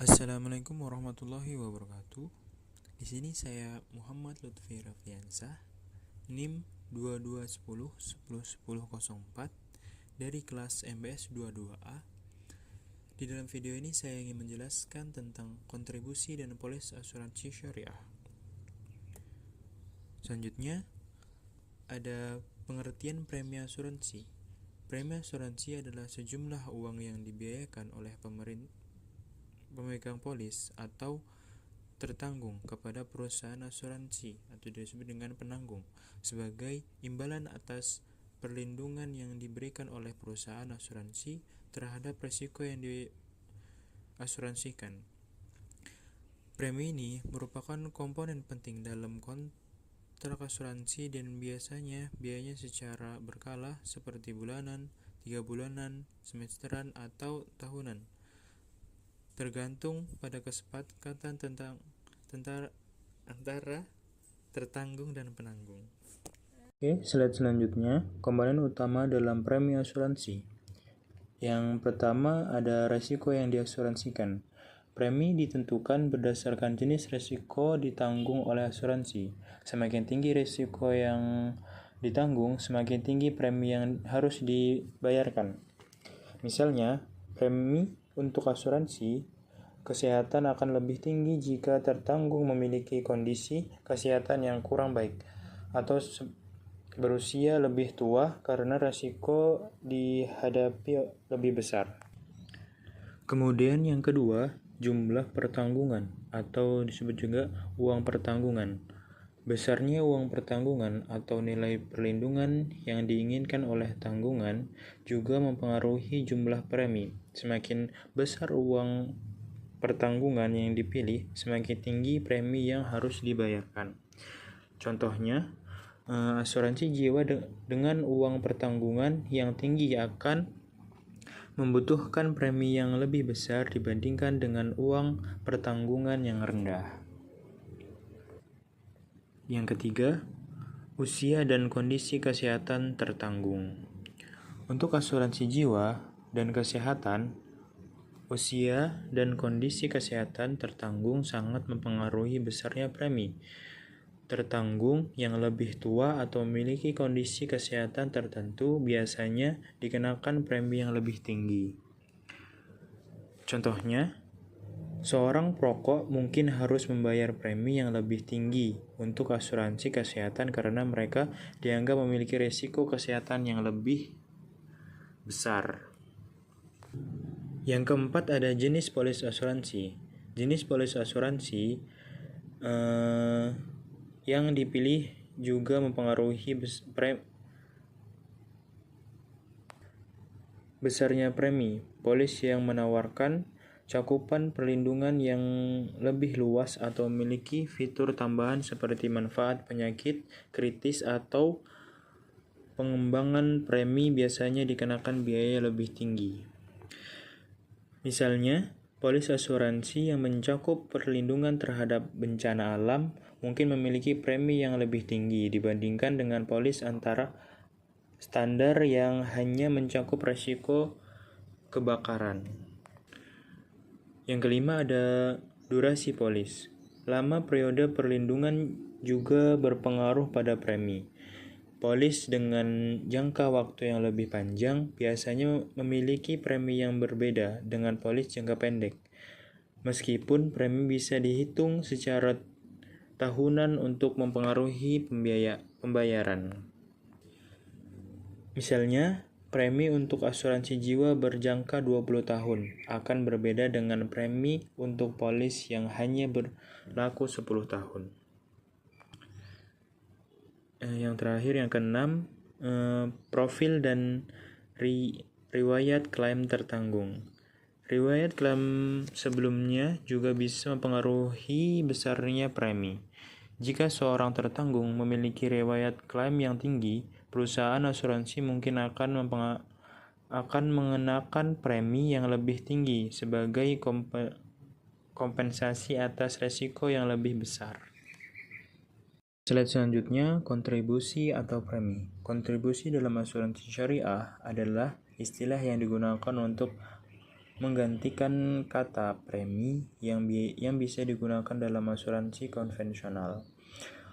Assalamualaikum warahmatullahi wabarakatuh. Di sini saya Muhammad Lutfi Raffiansah, NIM 2210 101004 dari kelas MBS 22A. Di dalam video ini saya ingin menjelaskan tentang kontribusi dan polis asuransi syariah. Selanjutnya ada pengertian premi asuransi. Premi asuransi adalah sejumlah uang yang dibiayakan oleh pemegang polis atau tertanggung kepada perusahaan asuransi atau disebut dengan penanggung sebagai imbalan atas perlindungan yang diberikan oleh perusahaan asuransi terhadap risiko yang diasuransikan. Premi ini merupakan komponen penting dalam kontrak asuransi dan biasanya biayanya secara berkala seperti bulanan, 3 bulanan, semesteran, atau tahunan, tergantung pada kesepakatan antara tertanggung dan penanggung. Slide selanjutnya, komponen utama dalam premi asuransi. Yang pertama ada risiko yang diasuransikan. Premi ditentukan berdasarkan jenis risiko ditanggung oleh asuransi. Semakin tinggi risiko yang ditanggung, semakin tinggi premi yang harus dibayarkan. Misalnya, premi untuk asuransi kesehatan akan lebih tinggi jika tertanggung memiliki kondisi kesehatan yang kurang baik atau berusia lebih tua karena risiko dihadapi lebih besar. Kemudian yang kedua, jumlah pertanggungan atau disebut juga uang pertanggungan. Besarnya uang pertanggungan atau nilai perlindungan yang diinginkan oleh tanggungan juga mempengaruhi jumlah premi. Semakin besar uang pertanggungan yang dipilih, semakin tinggi premi yang harus dibayarkan. Contohnya, asuransi jiwa dengan uang pertanggungan yang tinggi akan membutuhkan premi yang lebih besar dibandingkan dengan uang pertanggungan yang rendah. Yang ketiga, usia dan kondisi kesehatan tertanggung. Untuk asuransi jiwa dan kesehatan, usia dan kondisi kesehatan tertanggung sangat mempengaruhi besarnya premi. Tertanggung yang lebih tua atau memiliki kondisi kesehatan tertentu biasanya dikenakan premi yang lebih tinggi. Contohnya, seorang perokok mungkin harus membayar premi yang lebih tinggi untuk asuransi kesehatan karena mereka dianggap memiliki risiko kesehatan yang lebih besar. Yang keempat ada jenis polis asuransi. Jenis polis asuransi yang dipilih juga mempengaruhi besarnya premi. Polis yang menawarkan cakupan perlindungan yang lebih luas atau memiliki fitur tambahan seperti manfaat penyakit kritis atau pengembangan premi biasanya dikenakan biaya lebih tinggi. Misalnya, polis asuransi yang mencakup perlindungan terhadap bencana alam mungkin memiliki premi yang lebih tinggi dibandingkan dengan polis antara standar yang hanya mencakup risiko kebakaran. Yang kelima ada durasi polis. Lama periode perlindungan juga berpengaruh pada premi. Polis dengan jangka waktu yang lebih panjang biasanya memiliki premi yang berbeda dengan polis jangka pendek. Meskipun premi bisa dihitung secara tahunan untuk mempengaruhi pembayaran. Misalnya, premi untuk asuransi jiwa berjangka 20 tahun akan berbeda dengan premi untuk polis yang hanya berlaku 10 tahun. Yang terakhir, yang keenam, profil dan riwayat klaim tertanggung. Riwayat klaim sebelumnya juga bisa mempengaruhi besarnya premi. Jika seorang tertanggung memiliki riwayat klaim yang tinggi, perusahaan asuransi mungkin akan mengenakan premi yang lebih tinggi sebagai kompensasi atas risiko yang lebih besar. Slide selanjutnya, kontribusi atau premi. Kontribusi dalam asuransi syariah adalah istilah yang digunakan untuk menggantikan kata premi yang bisa digunakan dalam asuransi konvensional.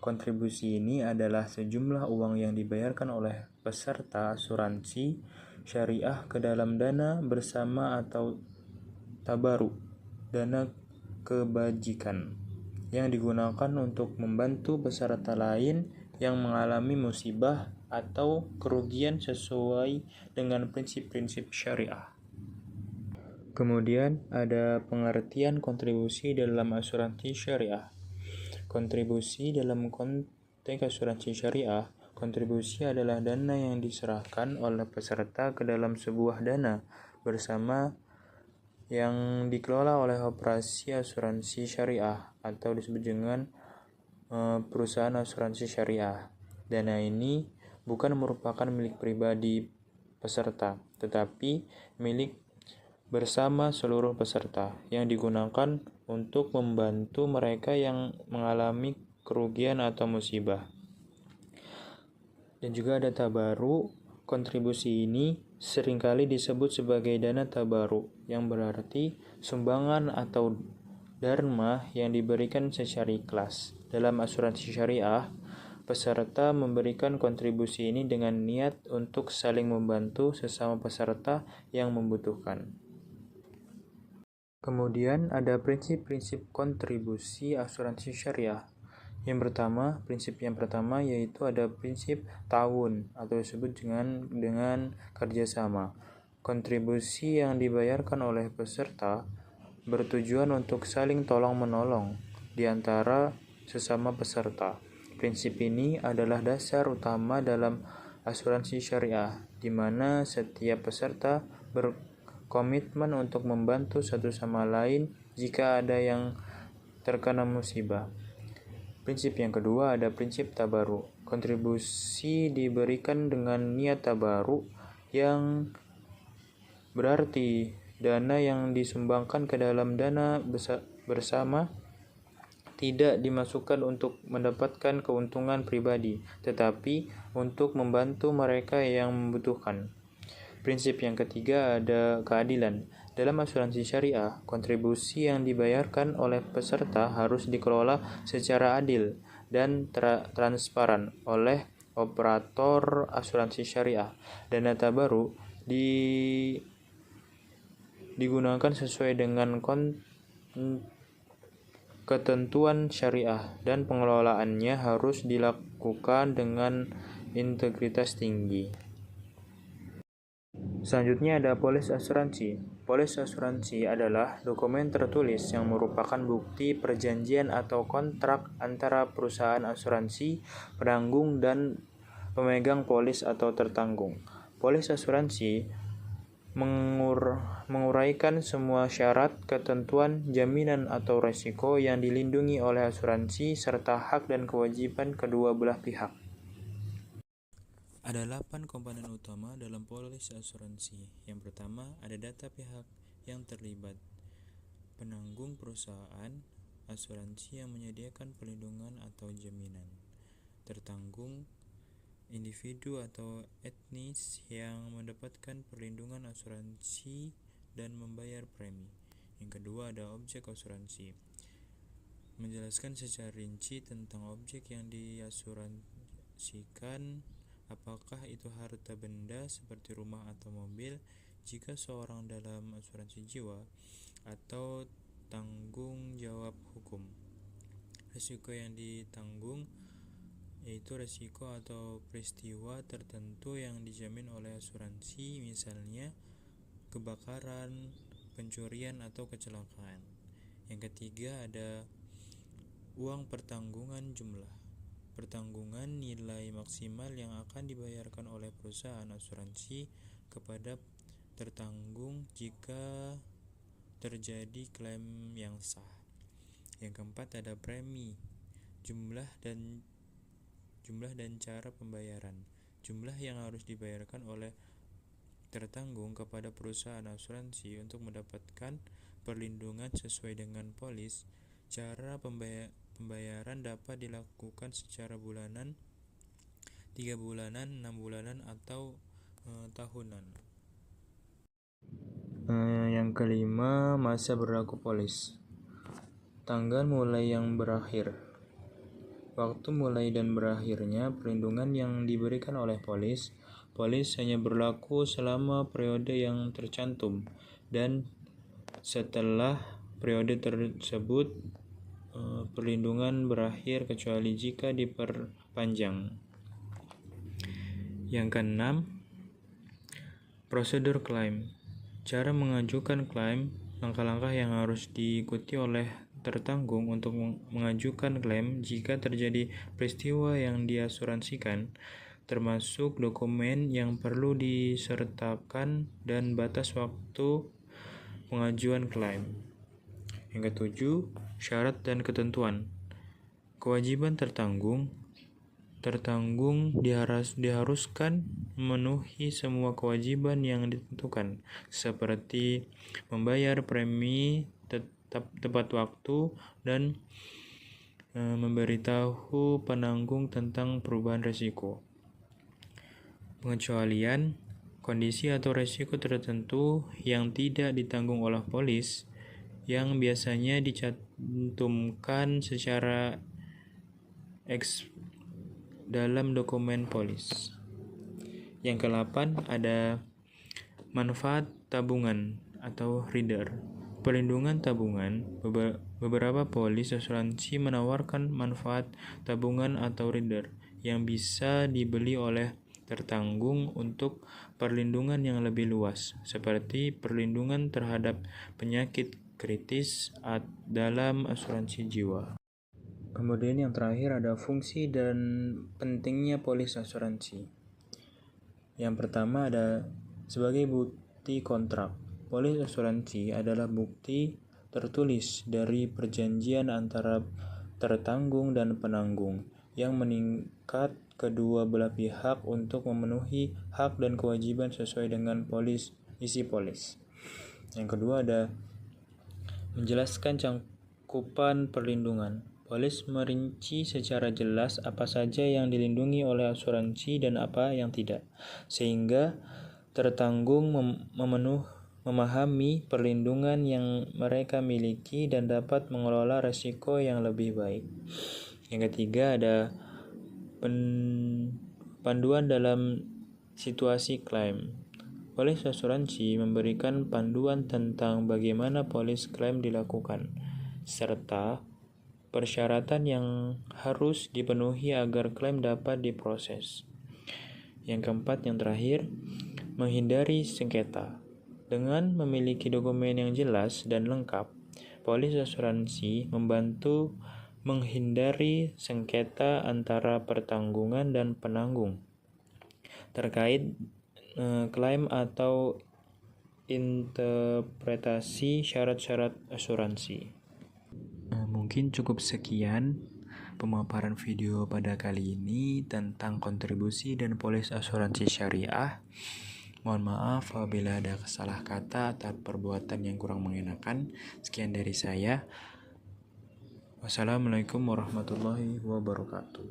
Kontribusi ini adalah sejumlah uang yang dibayarkan oleh peserta asuransi syariah ke dalam dana bersama atau tabaruk, dana kebajikan, yang digunakan untuk membantu peserta lain yang mengalami musibah atau kerugian sesuai dengan prinsip-prinsip syariah. Kemudian ada pengertian kontribusi dalam asuransi syariah. Kontribusi dalam konteks asuransi syariah, kontribusi adalah dana yang diserahkan oleh peserta ke dalam sebuah dana bersama yang dikelola oleh operasi asuransi syariah atau disebut dengan perusahaan asuransi syariah. Dana ini bukan merupakan milik pribadi peserta, tetapi milik bersama seluruh peserta yang digunakan untuk membantu mereka yang mengalami kerugian atau musibah. Dan juga ada tabaruk. Kontribusi ini seringkali disebut sebagai dana tabaruk, yang berarti sumbangan atau dharma yang diberikan secara ikhlas. Dalam asuransi syariah, peserta memberikan kontribusi ini dengan niat untuk saling membantu sesama peserta yang membutuhkan. Kemudian ada prinsip-prinsip kontribusi asuransi syariah. Prinsip yang pertama yaitu ada prinsip ta'awun atau disebut dengan kerjasama. Kontribusi yang dibayarkan oleh peserta bertujuan untuk saling tolong-menolong di antara sesama peserta. Prinsip ini adalah dasar utama dalam asuransi syariah, di mana setiap peserta berkomitmen untuk membantu satu sama lain jika ada yang terkena musibah. Prinsip yang kedua ada prinsip tabaruk. Kontribusi diberikan dengan niat tabaruk, yang berarti dana yang disumbangkan ke dalam dana bersama tidak dimasukkan untuk mendapatkan keuntungan pribadi, tetapi untuk membantu mereka yang membutuhkan. Prinsip yang ketiga ada keadilan. Dalam asuransi syariah, kontribusi yang dibayarkan oleh peserta harus dikelola secara adil dan transparan oleh operator asuransi syariah. Dana tabaruk digunakan sesuai dengan ketentuan syariah dan pengelolaannya harus dilakukan dengan integritas tinggi. Selanjutnya ada polis asuransi. Polis asuransi adalah dokumen tertulis yang merupakan bukti perjanjian atau kontrak antara perusahaan asuransi, penanggung, dan pemegang polis atau tertanggung. Polis asuransi menguraikan semua syarat, ketentuan, jaminan atau risiko yang dilindungi oleh asuransi serta hak dan kewajiban kedua belah pihak. Ada 8 komponen utama dalam polis asuransi. Yang pertama, ada data pihak yang terlibat. Penanggung perusahaan asuransi yang menyediakan perlindungan atau jaminan. Tertanggung, individu atau etnis yang mendapatkan perlindungan asuransi dan membayar premi. Yang kedua, ada objek asuransi. Menjelaskan secara rinci tentang objek yang diasuransikan, apakah itu harta benda seperti rumah atau mobil, jika seorang dalam asuransi jiwa, atau tanggung jawab hukum. Risiko yang ditanggung yaitu risiko atau peristiwa tertentu yang dijamin oleh asuransi, misalnya kebakaran, pencurian, atau kecelakaan. Yang ketiga ada uang pertanggungan jumlah. Pertanggungan nilai maksimal yang akan dibayarkan oleh perusahaan asuransi kepada tertanggung jika terjadi klaim yang sah. Yang keempat ada premi, jumlah dan cara pembayaran. Jumlah yang harus dibayarkan oleh tertanggung kepada perusahaan asuransi untuk mendapatkan perlindungan sesuai dengan polis. Cara pembayaran dapat dilakukan secara bulanan, 3 bulanan, 6 bulanan, atau tahunan. Yang kelima, masa berlaku polis. Tanggal mulai yang berakhir. Waktu mulai dan berakhirnya perlindungan yang diberikan oleh polis hanya berlaku selama periode yang tercantum, dan setelah periode tersebut perlindungan berakhir kecuali jika diperpanjang. Yang keenam, prosedur klaim. Cara mengajukan klaim, langkah-langkah yang harus diikuti oleh tertanggung untuk mengajukan klaim jika terjadi peristiwa yang diasuransikan, termasuk dokumen yang perlu disertakan dan batas waktu pengajuan klaim. Yang ketujuh, syarat dan ketentuan. Kewajiban tertanggung diharuskan memenuhi semua kewajiban yang ditentukan, seperti membayar premi tepat waktu dan memberitahu penanggung tentang perubahan risiko. Pengecualian kondisi atau risiko tertentu yang tidak ditanggung oleh polis yang biasanya dicantumkan secara dalam dokumen polis. Yang ke-8 ada manfaat tabungan atau rider. Perlindungan tabungan. Beberapa polis asuransi menawarkan manfaat tabungan atau rider yang bisa dibeli oleh tertanggung untuk perlindungan yang lebih luas, seperti perlindungan terhadap penyakit kritis dalam asuransi jiwa. Kemudian yang terakhir ada fungsi dan pentingnya polis asuransi. Yang pertama ada sebagai bukti kontrak. Polis asuransi adalah bukti tertulis dari perjanjian antara tertanggung dan penanggung yang mengikat kedua belah pihak untuk memenuhi hak dan kewajiban sesuai dengan isi polis. Yang kedua ada menjelaskan cakupan perlindungan. Polis merinci secara jelas apa saja yang dilindungi oleh asuransi dan apa yang tidak, sehingga tertanggung memahami perlindungan yang mereka miliki dan dapat mengelola risiko yang lebih baik. Yang ketiga ada panduan dalam situasi klaim. Polis asuransi memberikan panduan tentang bagaimana polis klaim dilakukan, serta persyaratan yang harus dipenuhi agar klaim dapat diproses. Yang keempat, yang terakhir, menghindari sengketa. Dengan memiliki dokumen yang jelas dan lengkap, polis asuransi membantu menghindari sengketa antara pertanggungan dan penanggung terkait klaim atau interpretasi syarat-syarat asuransi. Mungkin cukup sekian pemaparan video pada kali ini tentang kontribusi dan polis asuransi syariah. Mohon maaf apabila ada salah kata atau perbuatan yang kurang mengenakan. Sekian dari saya. Wassalamualaikum warahmatullahi wabarakatuh.